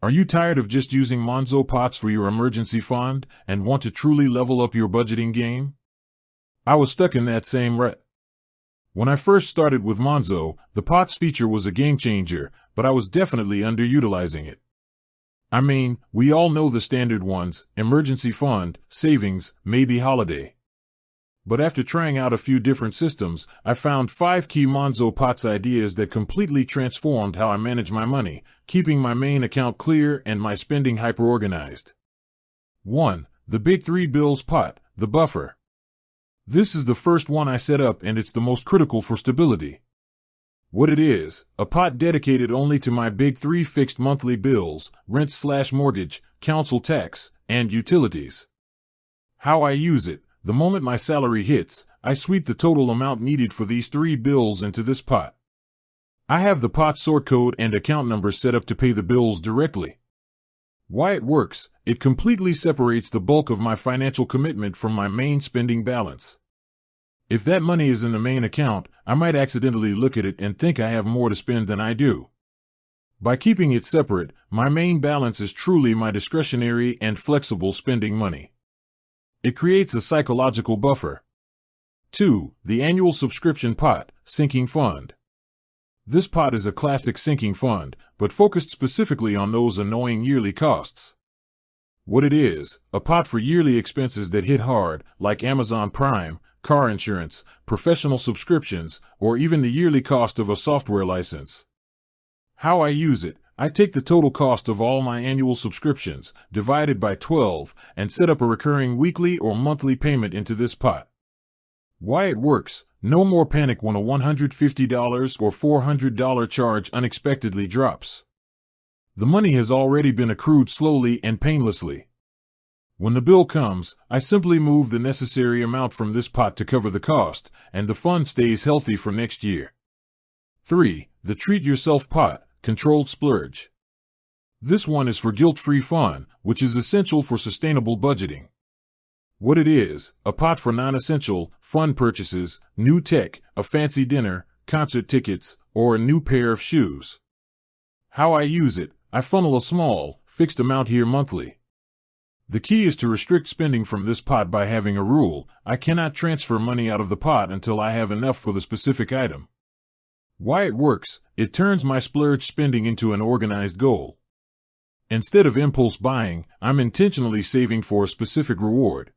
Are you tired of just using Monzo Pots for your emergency fund and want to truly level up your budgeting game? I was stuck in that same rut. When I first started with Monzo, the Pots feature was a game changer, but I was definitely underutilizing it. I mean, we all know the standard ones: emergency fund, savings, maybe holiday. But after trying out a few different systems, I found 5 key Monzo Pots ideas that completely transformed how I manage my money, keeping my main account clear and my spending hyper-organized. 1. The Big 3 Bills Pot, the buffer. This is the first one I set up, and it's the most critical for stability. What it is: a pot dedicated only to my big 3 fixed monthly bills: rent/mortgage, council tax, and utilities. How I use it: the moment my salary hits, I sweep the total amount needed for these 3 bills into this pot. I have the pot sort code and account number set up to pay the bills directly. Why it works: it completely separates the bulk of my financial commitment from my main spending balance. If that money is in the main account, I might accidentally look at it and think I have more to spend than I do. By keeping it separate, my main balance is truly my discretionary and flexible spending money. It creates a psychological buffer. 2. The Annual Subscription Pot, Sinking Fund. This pot is a classic sinking fund, but focused specifically on those annoying yearly costs. What it is: a pot for yearly expenses that hit hard, like Amazon Prime, car insurance, professional subscriptions, or even the yearly cost of a software license. How I use it: I take the total cost of all my annual subscriptions, divided by 12, and set up a recurring weekly or monthly payment into this pot. Why it works: no more panic when a $150 or $400 charge unexpectedly drops. The money has already been accrued slowly and painlessly. When the bill comes, I simply move the necessary amount from this pot to cover the cost, and the fund stays healthy for next year. 3. The Treat Yourself Pot, Controlled Splurge. This one is for guilt-free fun, which is essential for sustainable budgeting. What it is: a pot for non-essential, fun purchases: new tech, a fancy dinner, concert tickets, or a new pair of shoes. How I use it: I funnel a small, fixed amount here monthly. The key is to restrict spending from this pot by having a rule: I cannot transfer money out of the pot until I have enough for the specific item. Why it works: it turns my splurge spending into an organized goal. Instead of impulse buying, I'm intentionally saving for a specific reward.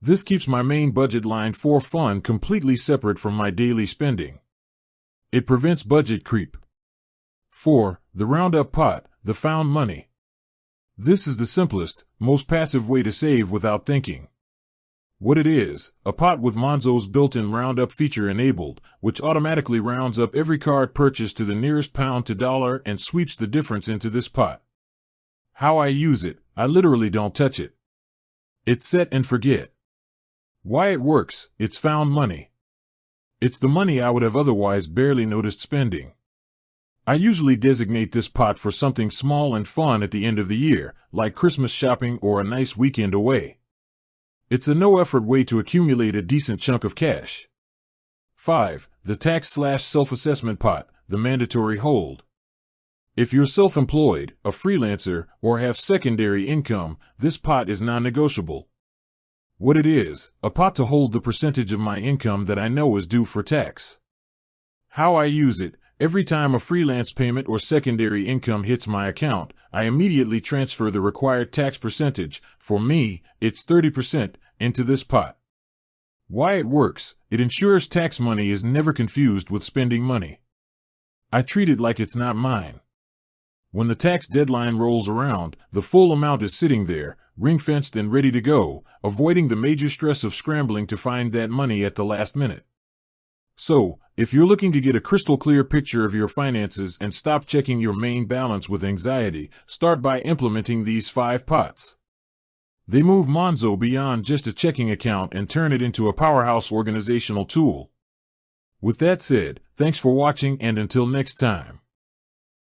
This keeps my main budget line for fun completely separate from my daily spending. It prevents budget creep. 4. The Roundup Pot, the Found Money. This is the simplest, most passive way to save without thinking. What it is: a pot with Monzo's built-in roundup feature enabled, which automatically rounds up every card purchased to the nearest pound to dollar and sweeps the difference into this pot. How I use it: I literally don't touch it. It's set and forget. Why it works: it's found money. It's the money I would have otherwise barely noticed spending. I usually designate this pot for something small and fun at the end of the year, like Christmas shopping or a nice weekend away. It's a no-effort way to accumulate a decent chunk of cash. 5. The Tax/Self-Assessment Pot, the Mandatory Hold. If you're self-employed, a freelancer, or have secondary income, this pot is non-negotiable. What it is: a pot to hold the percentage of my income that I know is due for tax. How I use it: every time a freelance payment or secondary income hits my account, I immediately transfer the required tax percentage, for me, it's 30%, into this pot. Why it works: it ensures tax money is never confused with spending money. I treat it like it's not mine. When the tax deadline rolls around, the full amount is sitting there, ring-fenced and ready to go, avoiding the major stress of scrambling to find that money at the last minute. So, if you're looking to get a crystal clear picture of your finances and stop checking your main balance with anxiety, start by implementing these 5 pots. They move Monzo beyond just a checking account and turn it into a powerhouse organizational tool. With that said, thanks for watching, and until next time.